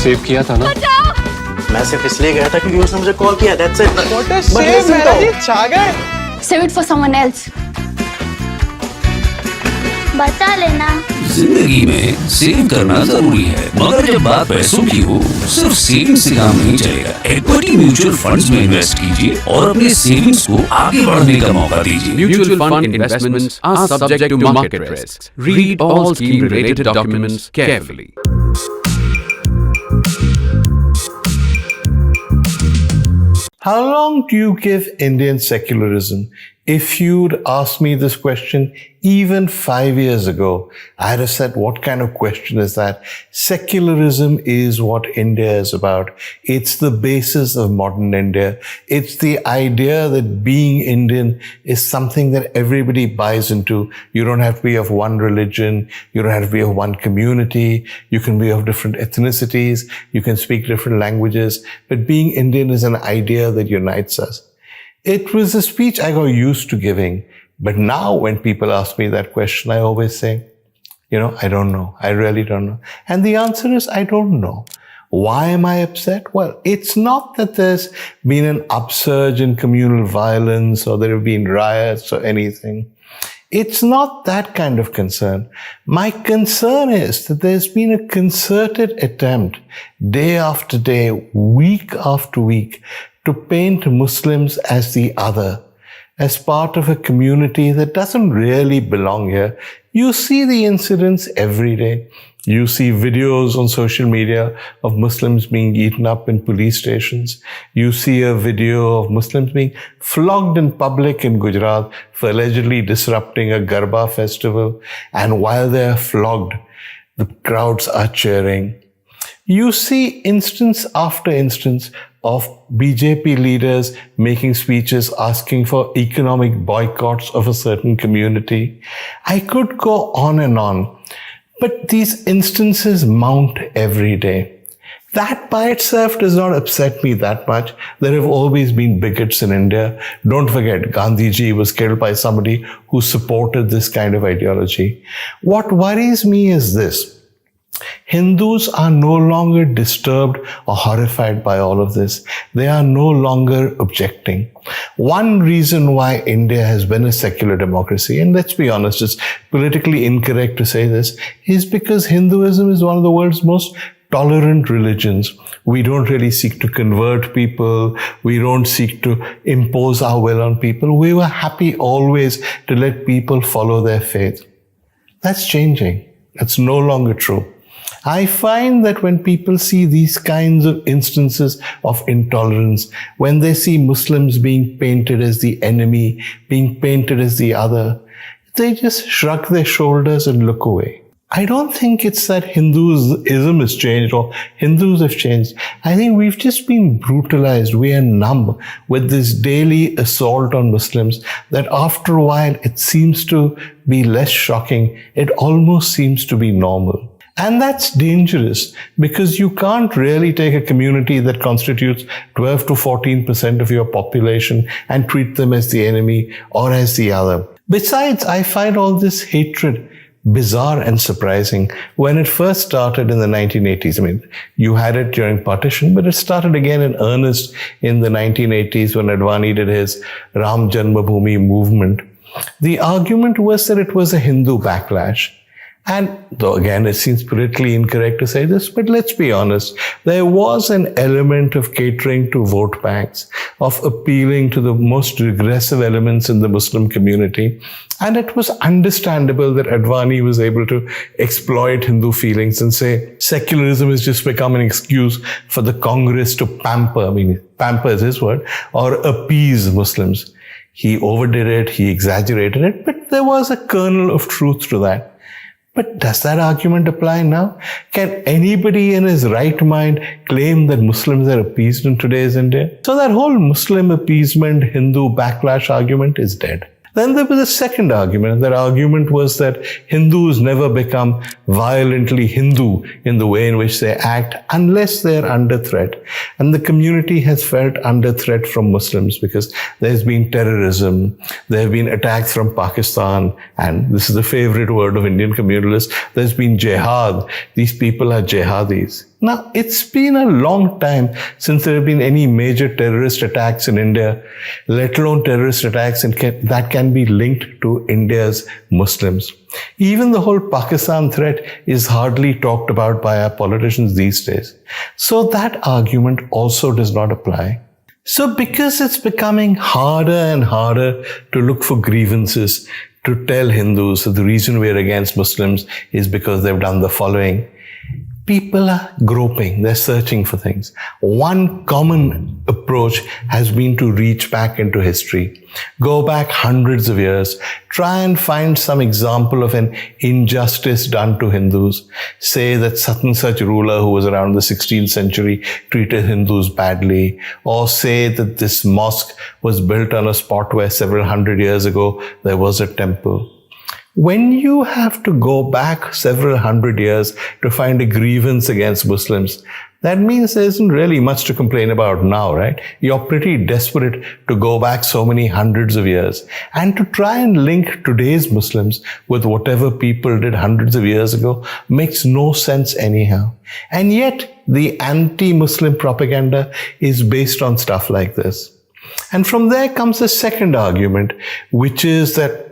Save किया था ना? मैं सिर्फ इसलिए गया था क्योंकि उसने मुझे कॉल किया, that's it. What a shame, मेरा जी छा गए. Save it for someone else. बता लेना. जिंदगी में सेव करना जरूरी है, मगर जब बात पैसों की हो सिर्फ सेविंग से काम नहीं चलेगा। इक्विटी म्यूचुअल फंड्स में इन्वेस्ट कीजिए और अपने सेविंग्स को आगे बढ़ने का मौका दीजिए। Mutual fund investments are subject to market risks. Read all scheme-related documents carefully. How long do you give Indian secularism? If you'd asked me this question even 5 years ago, I'd have said, what kind of question is that? Secularism is what India is about. It's the basis of modern India. It's the idea that being Indian is something that everybody buys into. You don't have to be of one religion. You don't have to be of one community. You can be of different ethnicities. You can speak different languages. But being Indian is an idea that unites us. It was a speech I got used to giving. But now when people ask me that question, I always say, I don't know. I really don't know. And the answer is, I don't know. Why am I upset? Well, it's not that there's been an upsurge in communal violence or there have been riots or anything. It's not that kind of concern. My concern is that there's been a concerted attempt day after day, week after week, to paint Muslims as the other, as part of a community that doesn't really belong here. You see the incidents every day. You see videos on social media of Muslims being eaten up in police stations. You see a video of Muslims being flogged in public in Gujarat for allegedly disrupting a Garba festival. And while they're flogged, the crowds are cheering. You see instance after instance of BJP leaders making speeches asking for economic boycotts of a certain community. I could go on and on, but these instances mount every day. That by itself does not upset me that much. There have always been bigots in India. Don't forget, Gandhiji was killed by somebody who supported this kind of ideology. What worries me is this. Hindus are no longer disturbed or horrified by all of this. They are no longer objecting. One reason why India has been a secular democracy, and let's be honest, it's politically incorrect to say this, is because Hinduism is one of the world's most tolerant religions. We don't really seek to convert people. We don't seek to impose our will on people. We were happy always to let people follow their faith. That's changing. That's no longer true. I find that when people see these kinds of instances of intolerance, when they see Muslims being painted as the enemy, being painted as the other, they just shrug their shoulders and look away. I don't think it's that Hinduism has changed or Hindus have changed. I think we've just been brutalized. We are numb with this daily assault on Muslims that after a while it seems to be less shocking. It almost seems to be normal. And that's dangerous because you can't really take a community that constitutes 12 to 14% of your population and treat them as the enemy or as the other. Besides, I find all this hatred bizarre and surprising. When it first started in the 1980s, you had it during partition, but it started again in earnest in the 1980s when Advani did his Ram Janmabhoomi movement. The argument was that it was a Hindu backlash. And though again, it seems politically incorrect to say this, but let's be honest, there was an element of catering to vote banks, of appealing to the most regressive elements in the Muslim community. And it was understandable that Advani was able to exploit Hindu feelings and say secularism has just become an excuse for the Congress to pamper is his word, or appease Muslims. He overdid it, he exaggerated it, but there was a kernel of truth to that. But does that argument apply now? Can anybody in his right mind claim that Muslims are appeased in today's India? So that whole Muslim appeasement, Hindu backlash argument is dead. Then there was a second argument, and that argument was that Hindus never become violently Hindu in the way in which they act unless they're under threat. And the community has felt under threat from Muslims because there's been terrorism, there have been attacks from Pakistan, and this is the favorite word of Indian communalists, there's been jihad. These people are jihadis. Now, it's been a long time since there have been any major terrorist attacks in India, let alone terrorist attacks that can be linked to India's Muslims. Even the whole Pakistan threat is hardly talked about by our politicians these days. So that argument also does not apply. So because it's becoming harder and harder to look for grievances, to tell Hindus that the reason we're against Muslims is because they've done the following, people are groping, they're searching for things. One common approach has been to reach back into history, go back hundreds of years, try and find some example of an injustice done to Hindus. Say that such and such ruler who was around the 16th century treated Hindus badly, or say that this mosque was built on a spot where several hundred years ago there was a temple. When you have to go back several hundred years to find a grievance against Muslims, that means there isn't really much to complain about now, right? You're pretty desperate to go back so many hundreds of years and to try and link today's Muslims with whatever people did hundreds of years ago makes no sense anyhow. And yet the anti-Muslim propaganda is based on stuff like this. And from there comes the second argument, which is that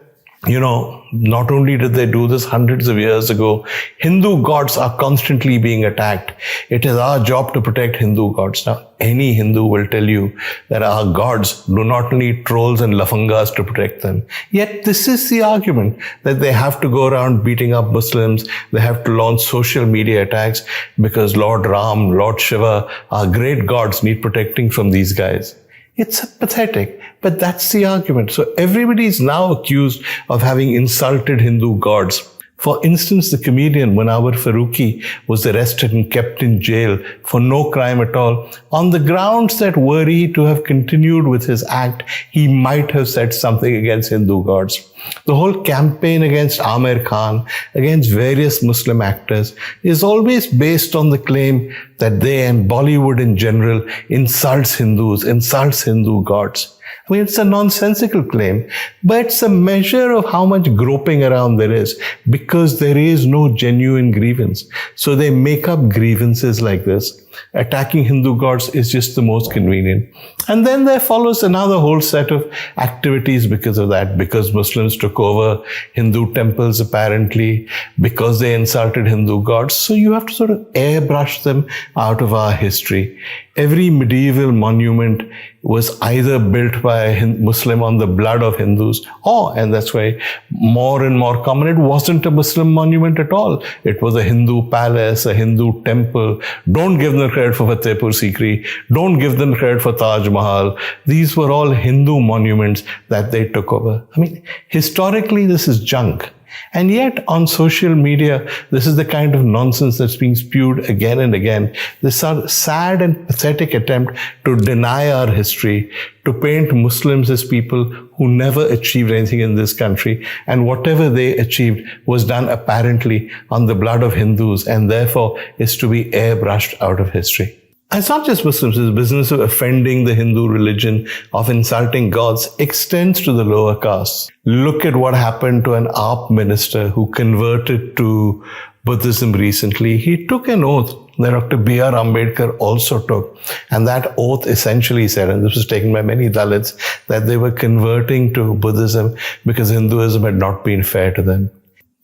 not only did they do this hundreds of years ago, Hindu gods are constantly being attacked. It is our job to protect Hindu gods. Now, any Hindu will tell you that our gods do not need trolls and lafangas to protect them. Yet this is the argument, that they have to go around beating up Muslims, they have to launch social media attacks because Lord Ram, Lord Shiva, our great gods need protecting from these guys. It's pathetic, but that's the argument. So everybody is now accused of having insulted Hindu gods. For instance, the comedian Munawar Farooqi was arrested and kept in jail for no crime at all on the grounds that were he to have continued with his act, he might have said something against Hindu gods. The whole campaign against Amir Khan, against various Muslim actors, is always based on the claim that they and Bollywood in general insults Hindus, insults Hindu gods. I mean, it's a nonsensical claim, but it's a measure of how much groping around there is because there is no genuine grievance. So they make up grievances like this. Attacking Hindu gods is just the most convenient. And then there follows another whole set of activities because of that, because Muslims took over Hindu temples apparently, because they insulted Hindu gods. So you have to sort of airbrush them out of our history. Every medieval monument was either built by a Muslim on the blood of Hindus, or, and that's why more and more common, it wasn't a Muslim monument at all. It was a Hindu palace, a Hindu temple. Don't give them credit for Fatehpur Sikri. Don't give them credit for Taj Mahal. These were all Hindu monuments that they took over. I mean, historically, this is junk. And yet on social media, this is the kind of nonsense that's being spewed again and again. This sad and pathetic attempt to deny our history, to paint Muslims as people who never achieved anything in this country, and whatever they achieved was done apparently on the blood of Hindus, and therefore is to be airbrushed out of history. It's not just Muslims. The business of offending the Hindu religion, of insulting gods, extends to the lower castes. Look at what happened to an AAP minister who converted to Buddhism recently. He took an oath that Dr. Vir Ambedkar also took. And that oath essentially said, and this was taken by many Dalits, that they were converting to Buddhism because Hinduism had not been fair to them.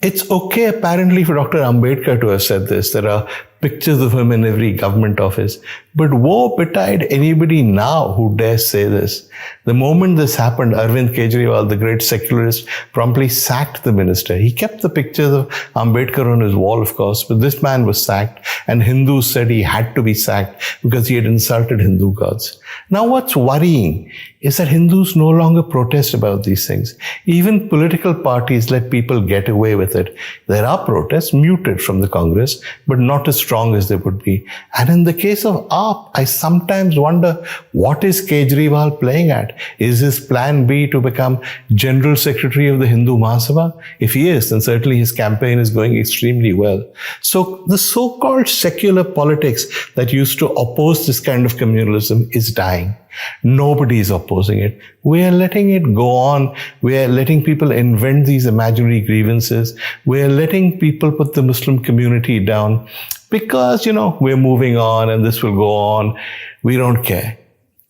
It's okay, apparently, for Dr. Ambedkar to have said this. There are pictures of him in every government office. But woe betide anybody now who dares say this. The moment this happened, Arvind Kejriwal, the great secularist, promptly sacked the minister. He kept the pictures of Ambedkar on his wall, of course, but this man was sacked and Hindus said he had to be sacked because he had insulted Hindu gods. Now what's worrying is that Hindus no longer protest about these things. Even political parties let people get away with it. There are protests muted from the Congress, but not as strong as they would be. And in the case of AAP, I sometimes wonder, what is Kejriwal playing at? Is his plan B to become General Secretary of the Hindu Mahasabha? If he is, then certainly his campaign is going extremely well. So the so-called secular politics that used to oppose this kind of communalism is dying. Nobody is opposing it. We are letting it go on. We are letting people invent these imaginary grievances. We are letting people put the Muslim community down because, we're moving on and this will go on. We don't care.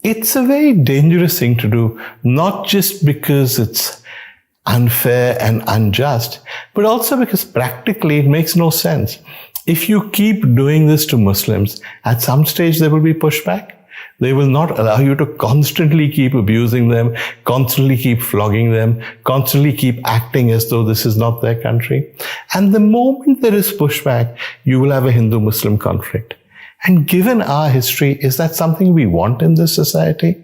It's a very dangerous thing to do, not just because it's unfair and unjust, but also because practically it makes no sense. If you keep doing this to Muslims, at some stage there will be pushback. They will not allow you to constantly keep abusing them, constantly keep flogging them, constantly keep acting as though this is not their country. And the moment there is pushback, you will have a Hindu-Muslim conflict. And given our history, is that something we want in this society?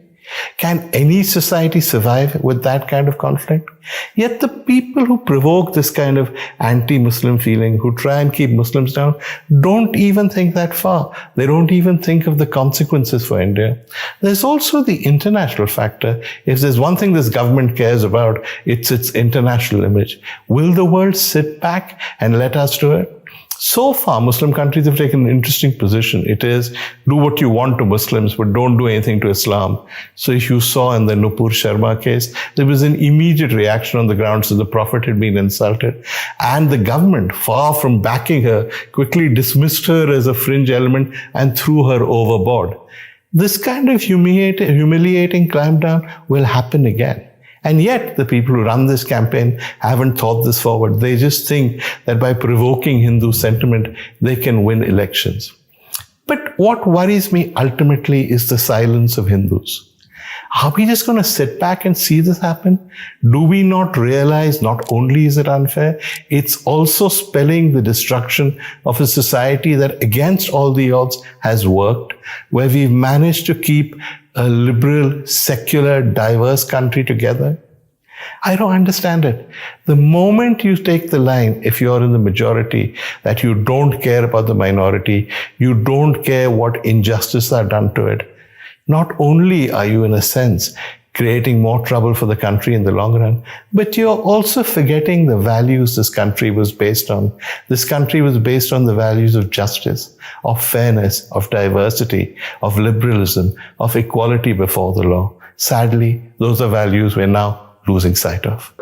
Can any society survive with that kind of conflict? Yet the people who provoke this kind of anti-Muslim feeling, who try and keep Muslims down, don't even think that far. They don't even think of the consequences for India. There's also the international factor. If there's one thing this government cares about, it's its international image. Will the world sit back and let us do it? So far, Muslim countries have taken an interesting position. It is, do what you want to Muslims, but don't do anything to Islam. So if you saw in the Nupur Sharma case, there was an immediate reaction on the grounds that the Prophet had been insulted. And the government, far from backing her, quickly dismissed her as a fringe element and threw her overboard. This kind of humiliating clampdown will happen again. And yet, the people who run this campaign haven't thought this forward. They just think that by provoking Hindu sentiment, they can win elections. But what worries me ultimately is the silence of Hindus. Are we just going to sit back and see this happen? Do we not realize not only is it unfair, it's also spelling the destruction of a society that against all the odds has worked, where we've managed to keep a liberal, secular, diverse country together? I don't understand it. The moment you take the line, if you're in the majority, that you don't care about the minority, you don't care what injustices are done to it, not only are you, in a sense, creating more trouble for the country in the long run, but you're also forgetting the values this country was based on. This country was based on the values of justice, of fairness, of diversity, of liberalism, of equality before the law. Sadly, those are values we're now losing sight of.